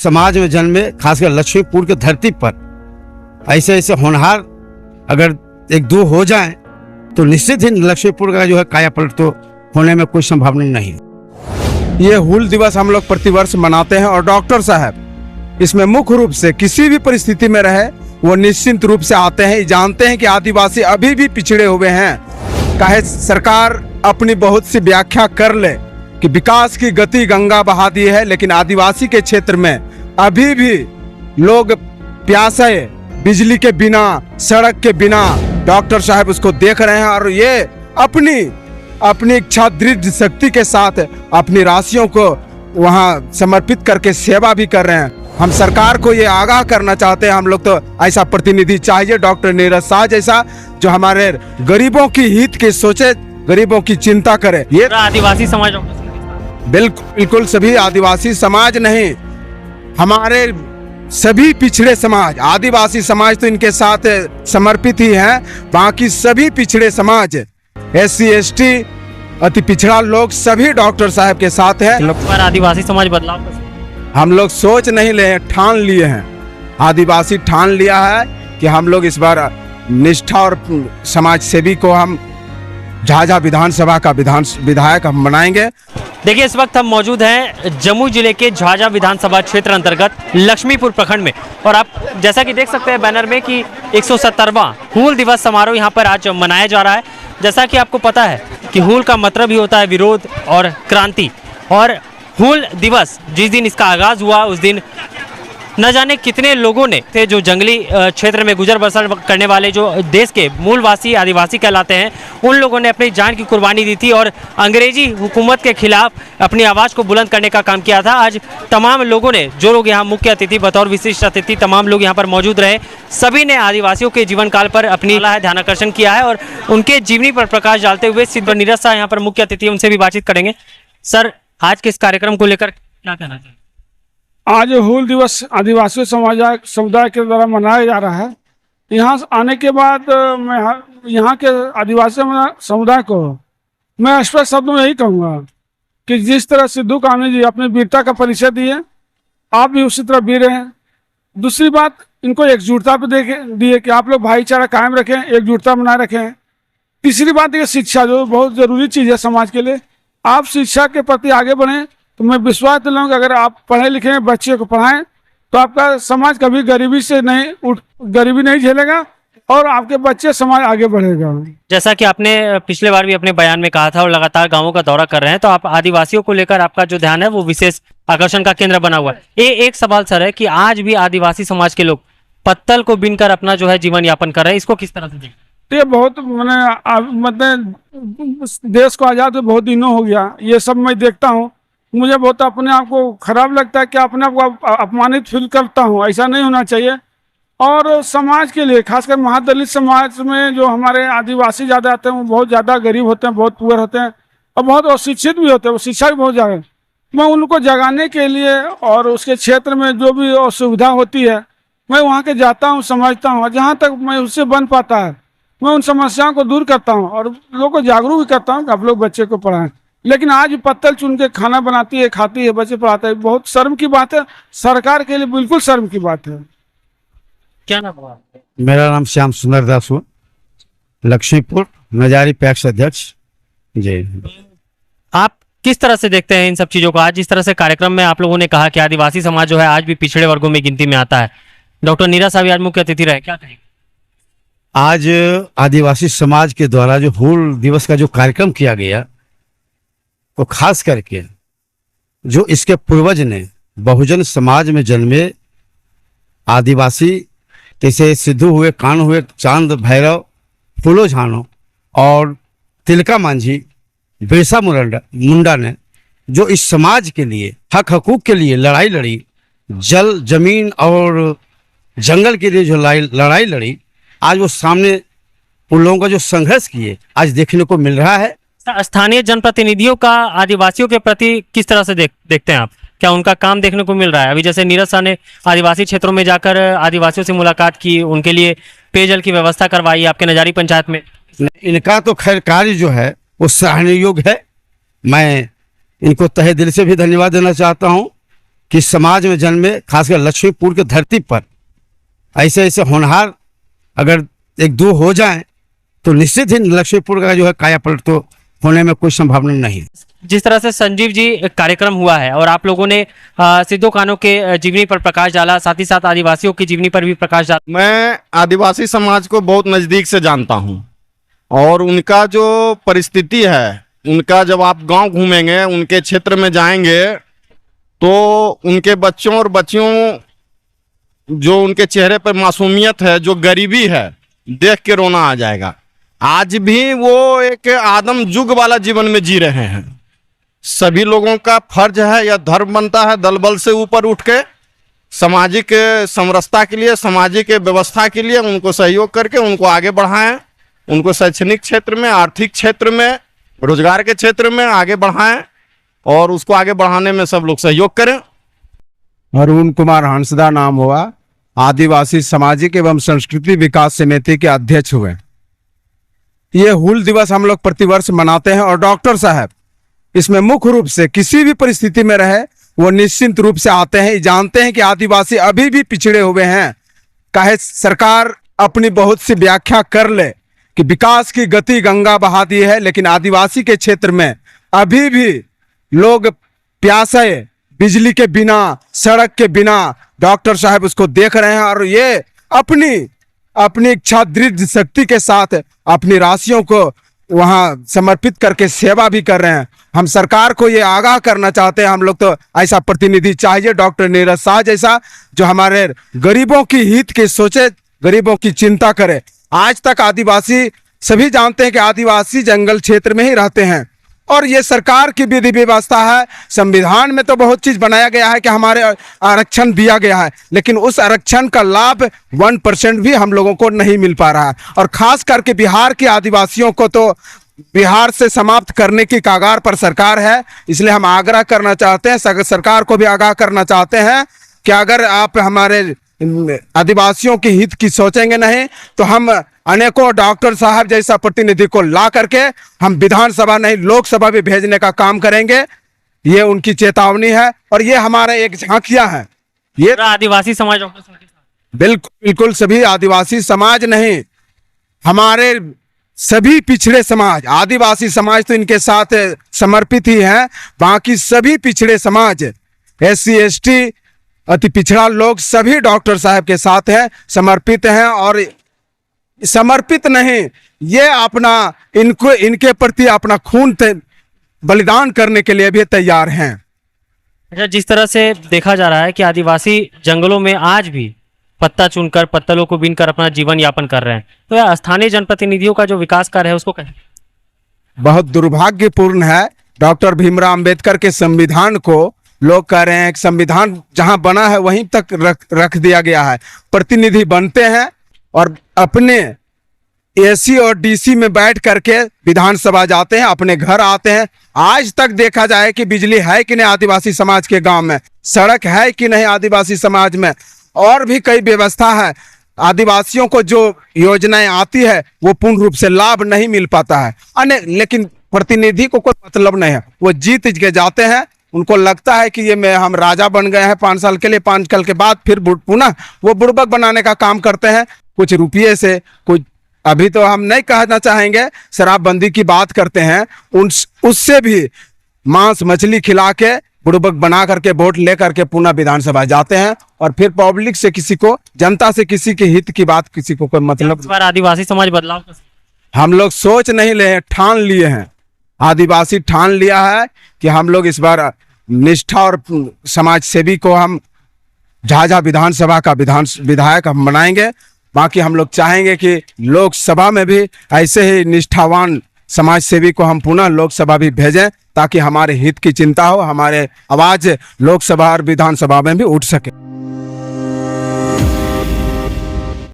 समाज में जन्मे, खासकर लक्ष्मीपुर की धरती पर ऐसे ऐसे होनहार अगर एक दो हो जाएं तो निश्चित ही लक्ष्मीपुर का जो है कायापलट तो होने में कोई संभावना नहीं है। ये हूल दिवस हम लोग प्रतिवर्ष मनाते हैं और डॉक्टर साहब इसमें मुख्य रूप से किसी भी परिस्थिति में रहे वो निश्चिंत रूप से आते हैं, जानते हैं कि आदिवासी अभी भी पिछड़े हुए हैं। चाहे सरकार अपनी बहुत सी व्याख्या कर ले कि विकास की गति गंगा बहा दी है, लेकिन आदिवासी के क्षेत्र में अभी भी लोग प्यासे, बिजली के बिना, सड़क के बिना डॉक्टर साहब उसको देख रहे हैं और ये अपनी इच्छा दृढ़ शक्ति के साथ अपनी राशियों को वहाँ समर्पित करके सेवा भी कर रहे हैं। हम सरकार को ये आगाह करना चाहते हैं, हम लोग तो ऐसा प्रतिनिधि चाहिए डॉक्टर नीरज शाह जैसा, जो हमारे गरीबों की हित की सोचे, गरीबों की चिंता करे। ये आदिवासी समाज बिल्कुल सभी आदिवासी समाज नहीं, हमारे सभी पिछड़े समाज, आदिवासी समाज तो इनके साथ समर्पित ही हैं, बाकी सभी पिछड़े समाज, SC ST अति पिछड़ा लोग सभी डॉक्टर साहब के साथ है। आदिवासी समाज बदलाव हम लोग सोच नहीं ले, ठान लिए हैं, आदिवासी ठान लिया है कि हम लोग इस बार निष्ठा और समाज सेवी को हम झाझा विधानसभा का विधायक हम बनाएंगे। देखिए, इस वक्त हम मौजूद हैं जमुई जिले के झाझा विधानसभा क्षेत्र अंतर्गत लक्ष्मीपुर प्रखंड में, और आप जैसा कि देख सकते हैं बैनर में कि 170वां हूल दिवस समारोह यहां पर आज मनाया जा रहा है। जैसा कि आपको पता है कि हूल का मतलब ही होता है विरोध और क्रांति, और हूल दिवस जिस दिन इसका आगाज हुआ उस दिन न जाने कितने लोगों ने थे जो जंगली क्षेत्र में गुजर बसर करने वाले जो देश के मूलवासी आदिवासी कहलाते हैं, उन लोगों ने अपनी जान की कुर्बानी दी थी और अंग्रेजी हुकूमत के खिलाफ अपनी आवाज़ को बुलंद करने का काम किया था। आज तमाम लोगों ने, जो लोग यहाँ मुख्य अतिथि बतौर विशिष्ट अतिथि तमाम लोग यहाँ पर मौजूद रहे, सभी ने आदिवासियों के जीवन काल पर अपनी ध्यान आकर्षण किया है और उनके जीवनी पर प्रकाश डालते हुए सिद्ध नीरज शाह यहाँ पर मुख्य अतिथि, उनसे भी बातचीत करेंगे। सर, आज के इस कार्यक्रम को लेकर क्या कहना चाहिए? आज हूल दिवस आदिवासी समुदाय के द्वारा मनाया जा रहा है। यहाँ आने के बाद मैं यहाँ के आदिवासी समुदाय को मैं स्पष्ट शब्दों में यही कहूँगा कि जिस तरह सिद्धू कान्हू जी अपनी वीरता का परिचय दिए, आप भी उसी तरह वीर हैं। दूसरी बात, इनको एकजुटता पे दिए कि आप लोग भाईचारा कायम रखें, एकजुटता बनाए रखें। तीसरी बात ये शिक्षा, जो बहुत ज़रूरी चीज़ है समाज के लिए, आप शिक्षा के प्रति आगे बढ़ें तो मैं विश्वास दिलाऊं कि अगर आप पढ़े लिखे बच्चे को पढ़ाएं तो आपका समाज कभी गरीबी नहीं झेलेगा और आपके बच्चे समाज आगे बढ़ेगा। जैसा कि आपने पिछले बार भी अपने बयान में कहा था और लगातार गांवों का दौरा कर रहे हैं, तो आप आदिवासियों को लेकर आपका जो ध्यान है वो विशेष आकर्षण का केंद्र बना हुआ है। एक सवाल सर है कि आज भी आदिवासी समाज के लोग पत्तल को बीनकर अपना जो है जीवन यापन कर रहे हैं, इसको किस तरह से देखते? ये बहुत मतलब देश को आज़ाद हुए बहुत दिनों हो गया, ये सब मैं देखता हूँ, मुझे बहुत अपने आप को खराब लगता है कि अपने आप को अपमानित फील करता हूँ। ऐसा नहीं होना चाहिए। और समाज के लिए, खासकर महादलित समाज में जो हमारे आदिवासी ज़्यादा आते हैं, वो बहुत ज़्यादा गरीब होते हैं, बहुत पुअर होते हैं और बहुत अशिक्षित भी होते हैं, वो शिक्षा भी बहुत ज़्यादा। मैं उनको जगाने के लिए और उसके क्षेत्र में जो भी असुविधा होती है मैं वहाँ के जाता हूँ, समझता हूँ, जहाँ तक मैं उससे बन पाता है मैं उन समस्याओं को दूर करता हूँ और लोगों को जागरूक भी करता हूँ कि आप लोग बच्चे को पढ़ाएं। लेकिन आज पत्तल चुन के खाना बनाती है, खाती है, बच्चे पढ़ाते है, बहुत शर्म की बात है, सरकार के लिए बिल्कुल शर्म की बात है। क्या नाम हुआ? मेरा नाम श्याम सुंदर दास हुआ, लक्ष्मीपुर नजारी पैक्स अध्यक्ष। जी, आप किस तरह से देखते हैं इन सब चीजों को? आज जिस तरह से कार्यक्रम में आप लोगों ने कहा कि आदिवासी समाज जो है आज भी पिछड़े वर्गों में गिनती में आता है, डॉक्टर नीरज साहब आज मुख्य अतिथि रहे, क्या कहेंगे? आज आदिवासी समाज के द्वारा जो हूल दिवस का जो कार्यक्रम किया गया, तो खास करके जो इसके पूर्वज ने बहुजन समाज में जन्मे आदिवासी, जैसे सिद्धू हुए, कान्हू हुए, चांद भैरव, फूलो झानो और तिलका मांझी, बिरसा मुंडा ने जो इस समाज के लिए हक हकूक के लिए लड़ाई लड़ी, जल जमीन और जंगल के लिए जो लड़ाई लड़ी, आज वो सामने उन लोगों का जो संघर्ष किए आज देखने को मिल रहा है। स्थानीय जनप्रतिनिधियों का आदिवासियों के प्रति किस तरह से देखते हैं आप? क्या उनका काम देखने को मिल रहा है? अभी जैसे नीरज शाह ने आदिवासी क्षेत्रों में जाकर आदिवासियों से मुलाकात की, उनके लिए पेयजल की व्यवस्था करवाई आपके नजारी पंचायत में। इनका तो खैर कार्य जो है वो सराहनीय योग्य है। मैं इनको तहे दिल से भी धन्यवाद देना चाहता हूँ कि समाज में जन्मे, खासकर लक्ष्मीपुर की धरती पर ऐसे ऐसे होनहार अगर एक दो हो जाएं तो निश्चित ही लक्ष्मीपुर का जो है कायापलट तो होने में कोई संभावना नहीं है। जिस तरह से संजीव जी कार्यक्रम हुआ है और आप लोगों ने सिद्धो कान्हू के जीवनी पर प्रकाश डाला, साथ ही साथ आदिवासियों की जीवनी पर भी प्रकाश डाला। मैं आदिवासी समाज को बहुत नज़दीक से जानता हूँ और उनका जो परिस्थिति है, उनका जब आप गांव घूमेंगे, उनके क्षेत्र में जाएंगे तो उनके बच्चों और बच्चियों जो उनके चेहरे पर मासूमियत है, जो गरीबी है, देख के रोना आ जाएगा। आज भी वो एक आदम युग वाला जीवन में जी रहे हैं। सभी लोगों का फर्ज है या धर्म बनता है दल बल से ऊपर उठ के सामाजिक समरसता के लिए, सामाजिक व्यवस्था के लिए उनको सहयोग करके उनको आगे बढ़ाएं, उनको शैक्षणिक क्षेत्र में, आर्थिक क्षेत्र में, रोजगार के क्षेत्र में आगे बढ़ाएं और उसको आगे बढ़ाने में सब लोग सहयोग करें। अरुण कुमार हंसदा नाम हुआ, आदिवासी सामाजिक एवं संस्कृति विकास समिति के अध्यक्ष हुए। ये हूल दिवस हम लोग प्रतिवर्ष मनाते हैं और डॉक्टर साहब इसमें मुख्य रूप से किसी भी परिस्थिति में रहे वो निश्चिंत रूप से आते हैं। जानते हैं कि आदिवासी अभी भी पिछड़े हुए हैं। चाहे सरकार अपनी बहुत सी व्याख्या कर ले कि विकास की गति गंगा बहा दी है, लेकिन आदिवासी के क्षेत्र में अभी भी लोग प्यासे, बिजली के बिना, सड़क के बिना डॉक्टर साहब उसको देख रहे हैं और ये अपनी इच्छा दृढ़ शक्ति के साथ अपनी राशियों को वहां समर्पित करके सेवा भी कर रहे हैं। हम सरकार को ये आगाह करना चाहते हैं, हम लोग तो ऐसा प्रतिनिधि चाहिए डॉक्टर नीरज शाह जैसा, जो हमारे गरीबों की हित की सोचे, गरीबों की चिंता करे। आज तक आदिवासी सभी जानते हैं कि आदिवासी जंगल क्षेत्र में ही रहते हैं और ये सरकार की विधि व्यवस्था है। संविधान में तो बहुत चीज बनाया गया है कि हमारे आरक्षण दिया गया है, लेकिन उस आरक्षण का लाभ 1% भी हम लोगों को नहीं मिल पा रहा है और खास करके बिहार के आदिवासियों को तो बिहार से समाप्त करने की कगार पर सरकार है। इसलिए हम आग्रह करना चाहते हैं, सरकार को भी आगाह करना चाहते हैं कि अगर आप हमारे आदिवासियों के हित की सोचेंगे नहीं तो हम अनेकों डॉक्टर साहब जैसा प्रतिनिधि को ला करके हम विधानसभा नहीं लोकसभा भी भेजने का काम करेंगे। ये उनकी चेतावनी है और ये हमारा एक झांकिया है। ये आदिवासी समाज डॉक्टर साहब के साथ बिल्कुल सभी आदिवासी समाज नहीं, हमारे सभी पिछड़े समाज, आदिवासी समाज तो इनके साथ समर्पित ही है, बाकी सभी पिछड़े समाज, SC ST अति पिछड़ा लोग सभी डॉक्टर साहब के साथ है, समर्पित हैं और समर्पित नहीं, ये अपना इनके प्रति अपना खून बलिदान करने के लिए भी तैयार हैं। अच्छा, जिस तरह से देखा जा रहा है कि आदिवासी जंगलों में आज भी पत्ता चुनकर, पत्तलों को बीनकर अपना जीवन यापन कर रहे हैं, तो यह स्थानीय जनप्रतिनिधियों का जो विकास कार्य है उसको कहें बहुत दुर्भाग्यपूर्ण है। डॉक्टर भीमराव अंबेडकर के संविधान को लोग कह रहे हैं कि संविधान जहां बना है वहीं तक रख दिया गया है। प्रतिनिधि बनते हैं और अपने AC और DC में बैठ करके विधानसभा जाते हैं, अपने घर आते हैं। आज तक देखा जाए कि बिजली है कि नहीं आदिवासी समाज के गांव में, सड़क है कि नहीं आदिवासी समाज में, और भी कई व्यवस्था है। आदिवासियों को जो योजनाएं आती है वो पूर्ण रूप से लाभ नहीं मिल पाता है। लेकिन प्रतिनिधि को कोई मतलब नहीं है, वो जीत के जाते हैं। उनको लगता है कि ये हम राजा बन गए हैं 5 साल के लिए, 5 साल के बाद फिर पुनः वो बुड़बक बनाने का काम करते हैं कुछ रुपये से। कुछ अभी तो हम नहीं कहना चाहेंगे, शराबबंदी की बात करते हैं, उससे भी मांस मछली खिला के बुड़बक बना करके वोट ले करके पुनः विधानसभा जाते हैं और फिर पब्लिक से किसी को, जनता से किसी के हित की बात किसी को कोई मतलब। इस बार आदिवासी समाज बदलाव कर सकता हम लोग सोच नहीं ले, ठान लिए हैं, आदिवासी ठान लिया है कि हम लोग इस बार निष्ठा और समाज सेवी को हम झाझा विधानसभा का विधायक हम बनाएंगे। बाकी हम लोग चाहेंगे कि लोकसभा में भी ऐसे ही निष्ठावान समाज सेवी को हम पुनः लोकसभा भी भेजें ताकि हमारे हित की चिंता हो, हमारे आवाज लोकसभा और विधानसभा में भी उठ सके।